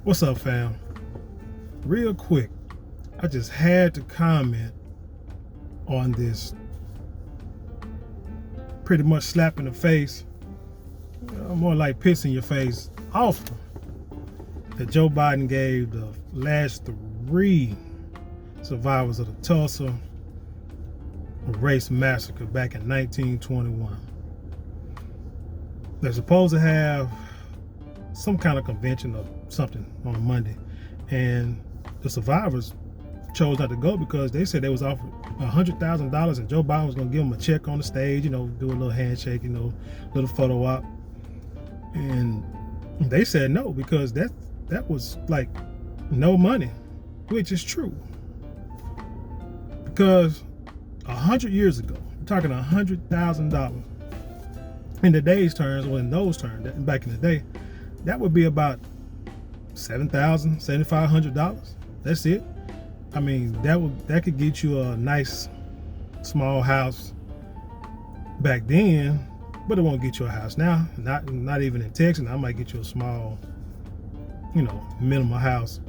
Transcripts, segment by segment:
What's up, fam? Real quick, I just had to comment on this pretty much slap in the face, more like piss in your face offer that Joe Biden gave the last 3 survivors of the Tulsa race massacre back in 1921. They're supposed to have some kind of convention or something on a Monday, and the survivors chose not to go because they said they was offered $100,000 and Joe Biden was going to give them a check on the stage, do a little handshake, little photo op. And they said no because that was like no money, which is true. Because 100 years ago, we're talking $100,000 in today's terms, or in those terms, back in the day, that would be about $7,000, $7,500. That's it. I mean, that could get you a nice small house back then, but it won't get you a house now. Not even in Texas. I might get you a small, minimal house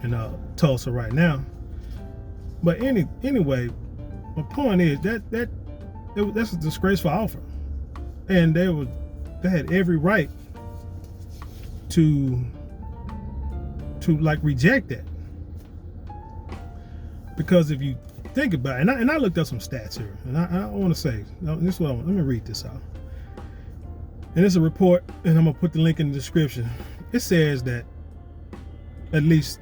in Tulsa right now. But anyway, my point is that's a disgraceful offer, and they had every right to like reject that. Because if you think about it, and I looked up some stats here, and I want to say, this is what let me read this out. And it's a report, and I'm gonna put the link in the description. It says that at least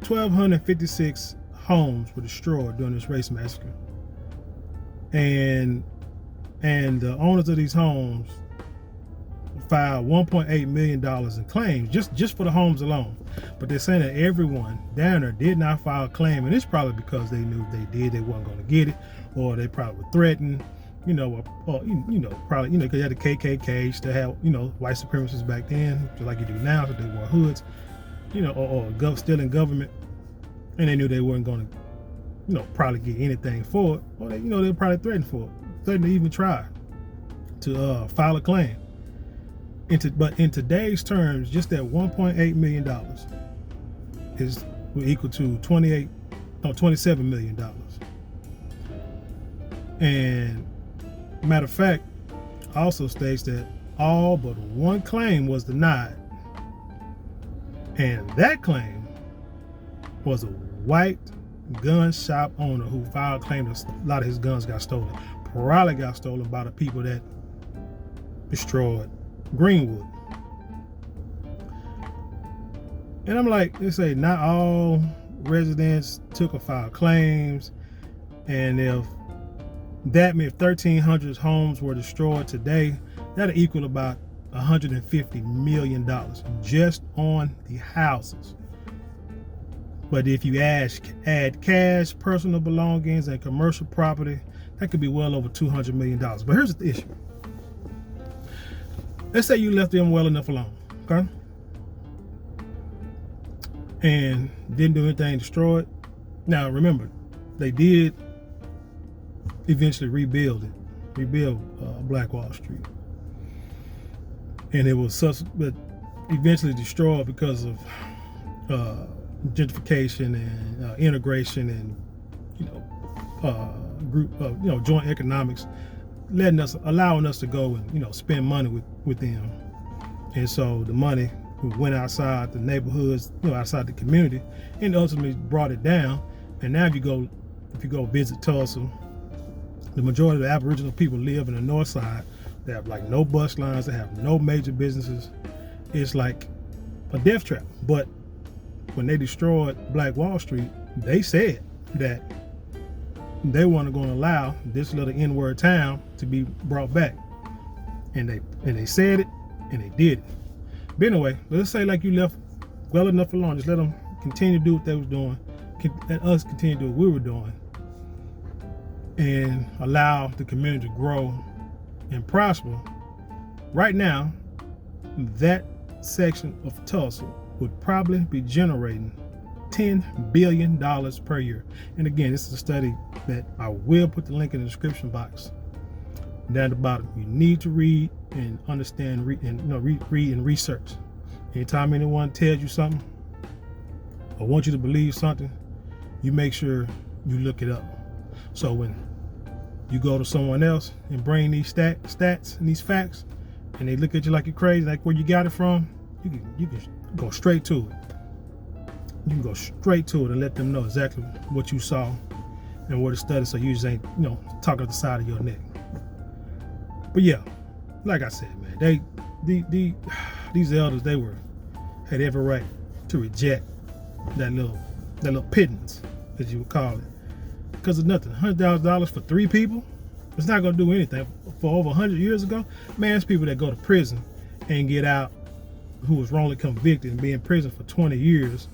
1,256 homes were destroyed during this race massacre, and the owners of these homes filed $1.8 million in claims just for the homes alone. But they're saying that everyone down there did not file a claim, and it's probably because they knew if they weren't going to get it, or they probably were threatened, or probably, because you had the KKK, still had, white supremacists back then, just like you do now, so they wore hoods, or still in government, and they knew they weren't going to, probably get anything for it, or they were probably threatened for it, threatened to even try to file a claim. But in today's terms, just that $1.8 million will equal to $27 million. And matter of fact, also states that all but one claim was denied, and that claim was a white gun shop owner who filed a claim that a lot of his guns got stolen. Probably got stolen by the people that destroyed Greenwood. And I'm like, they say not all residents took or filed claims, and if 1,300 homes were destroyed today, that'll equal about $150 million just on the houses. But if you add cash, personal belongings, and commercial property, that could be well over $200 million. But here's the issue. Let's say you left them well enough alone, okay? And didn't do anything, destroy it. Now remember, they did eventually rebuild Black Wall Street. And it was but eventually destroyed because of gentrification and integration and group joint economics, allowing us to go and spend money with them. And so the money went outside the neighborhoods, outside the community, and ultimately brought it down. And now if you go visit Tulsa, the majority of the Aboriginal people live in the north side. They have like no bus lines, they have no major businesses. It's like a death trap. But when they destroyed Black Wall Street, they said that they weren't going to allow this little N-word town to be brought back. And they said it, and they did it. But anyway, let's say like you left well enough alone, just let them continue to do what they was doing, and us continue to do what we were doing, and allow the community to grow and prosper. Right now, that section of Tulsa would probably be generating $10 billion per year. And again, this is a study that I will put the link in the description box down at the bottom. You need to read and understand, read and research Anytime anyone tells you something or wants you to believe something, you make sure you look it up. So when you go to someone else and bring these stats and these facts, and they look at you like you're crazy, like where you got it from, you can go straight to it. You can go straight to it and let them know exactly what you saw and what it studied, so you just ain't, talking at the side of your neck. But yeah, like I said, man, these elders, had every right to reject that little pittance, as you would call it, because of nothing. $100,000 for 3 people, it's not gonna do anything. For over 100 years ago, man, it's people that go to prison and get out who was wrongly convicted and be in prison for 20 years,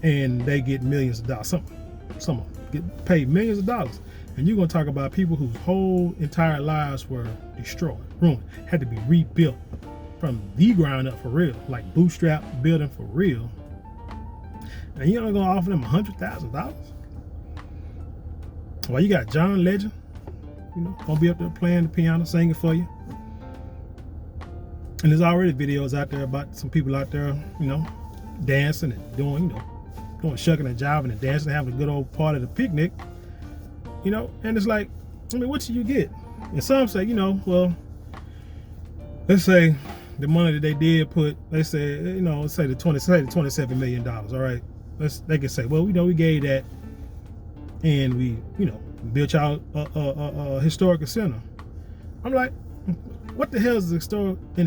and they get millions of dollars. Some of them get paid millions of dollars. And you're gonna talk about people whose whole entire lives were destroyed, ruined, had to be rebuilt from the ground up for real, like bootstrap building for real. And you're not gonna offer them $100,000? Well, you got John Legend, gonna be up there playing the piano, singing for you. And there's already videos out there about some people out there, dancing and doing shucking and jiving and dancing, and having a good old party at a picnic, and it's like, what should you get? And some say, well, let's say the money that they did put, let's say the $27 million, all right? They can say, well, we gave that, and we, built y'all a historical center. I'm like, what the hell is the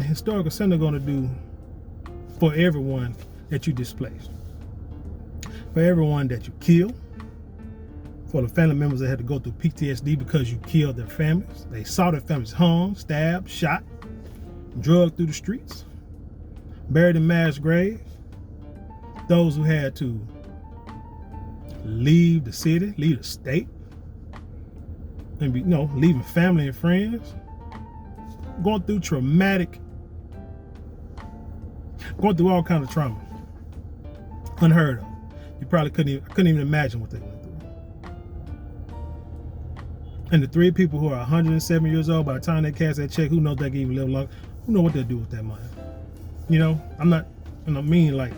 historical center going to do for everyone that you displaced? For everyone that you killed? For the family members that had to go through PTSD because you killed their families? They saw their families hung, stabbed, shot, drugged through the streets, buried in mass graves. Those who had to leave the city, leave the state, and be, leaving family and friends, going through all kinds of trauma, unheard of. You probably couldn't even imagine what they went through. And the 3 people who are 107 years old, by the time they cash that check, who knows they can even live long? Who knows what they'll do with that money? I'm not, like,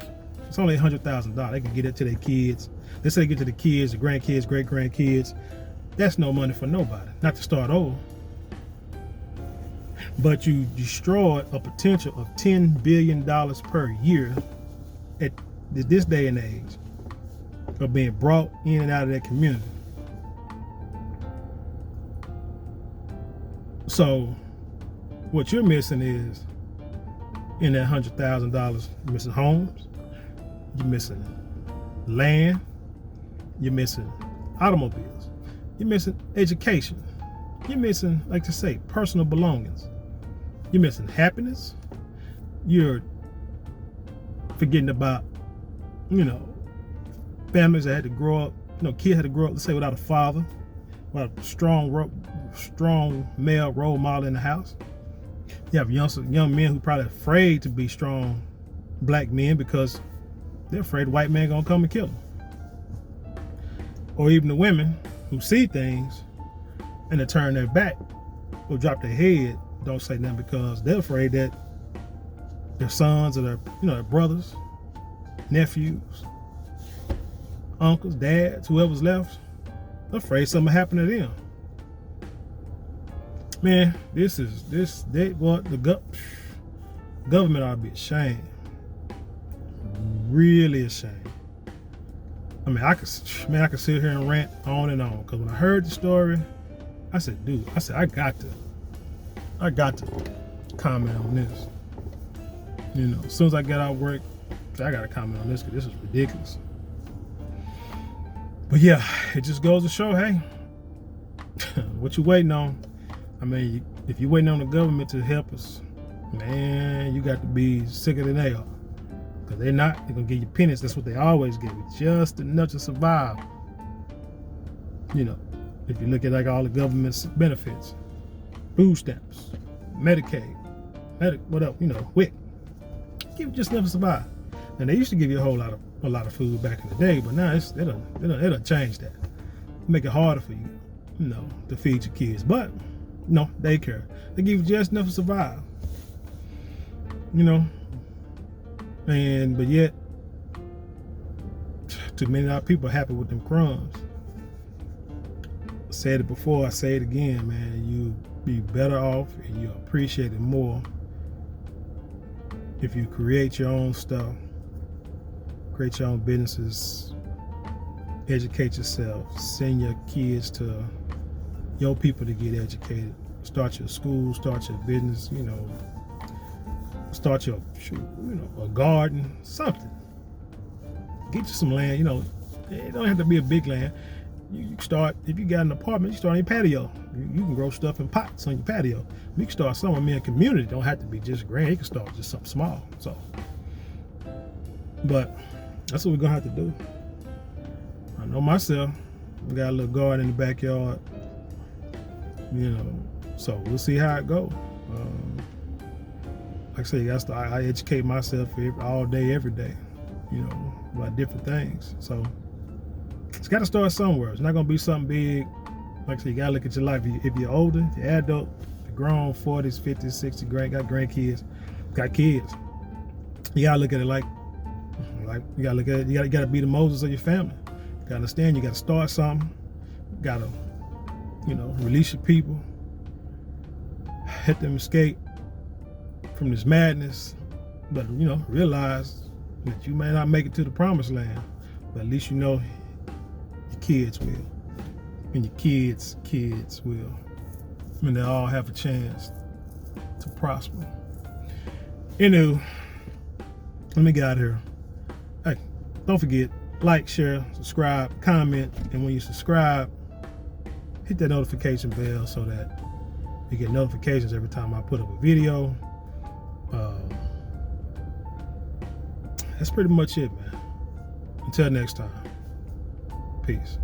it's only $100,000. They can get it to their kids. Let's say they get to the kids, the grandkids, great-grandkids. That's no money for nobody, not to start over. But you destroyed a potential of $10 billion per year at this day and age of being brought in and out of that community. So what you're missing is, in that $100,000, you're missing homes, you're missing land, you're missing automobiles, you're missing education, you're missing, like to say, personal belongings, you're missing happiness, you're forgetting about, families that had to grow up, kids had to grow up, let's say, without a father, without a strong male role model in the house. You have young men who probably afraid to be strong black men because they're afraid white man gonna come and kill them. Or even the women who see things and they turn their back or drop their head, don't say nothing because they're afraid that their sons or their brothers, nephews, uncles, dads, whoever's left, they're afraid something will happen to them. Man, the government ought to be ashamed. Really ashamed. I could sit here and rant on and on, because when I heard the story, I said, I got to comment on this. As soon as I get out of work, I got to comment on this because this is ridiculous. But yeah, it just goes to show, hey, what you waiting on? If you're waiting on the government to help us, man, you got to be sicker than they are. Because they're going to give you pennies. That's what they always give you, just enough to survive. If you look at like all the government's benefits, food stamps, Medicaid, WIC, give you just enough to survive. And they used to give you a lot of food back in the day, but now they don't change that. Make it harder for you, to feed your kids. But no, they care. They give you just enough to survive. But yet, too many of our people are happy with them crumbs. I said it before, I say it again, man. You be better off and you appreciate it more if you create your own stuff, create your own businesses, educate yourself, send your kids to your people to get educated, start your school, start your business, start your, a garden, something. Get you some land, it don't have to be a big land. You start, if you got an apartment, you start on your patio. You can grow stuff in pots on your patio. You can start somewhere in a community. Don't have to be just grand. You can start just something small. But that's what we're gonna have to do. I know myself. I got a little garden in the backyard. So we'll see how it goes. Like I say, I educate myself all day, every day. About different things. So it's got to start somewhere. It's not going to be something big. Like I said, you got to look at your life. If you're older, if you're adult, you're grown, 40s, 50s, 60s, got grandkids, got kids, you got to look at it like you got to look at it. You got to be the Moses of your family. You got to understand. You got to start something. You got to, release your people, let them escape from this madness. But realize that you may not make it to the promised land, but at least your kids will, and your kids' kids will, and they all have a chance to prosper. Let me get out of here. Hey, don't forget, like, share, subscribe, comment, and when you subscribe, hit that notification bell so that you get notifications every time I put up a video. That's pretty much it, man. Until next time, peace.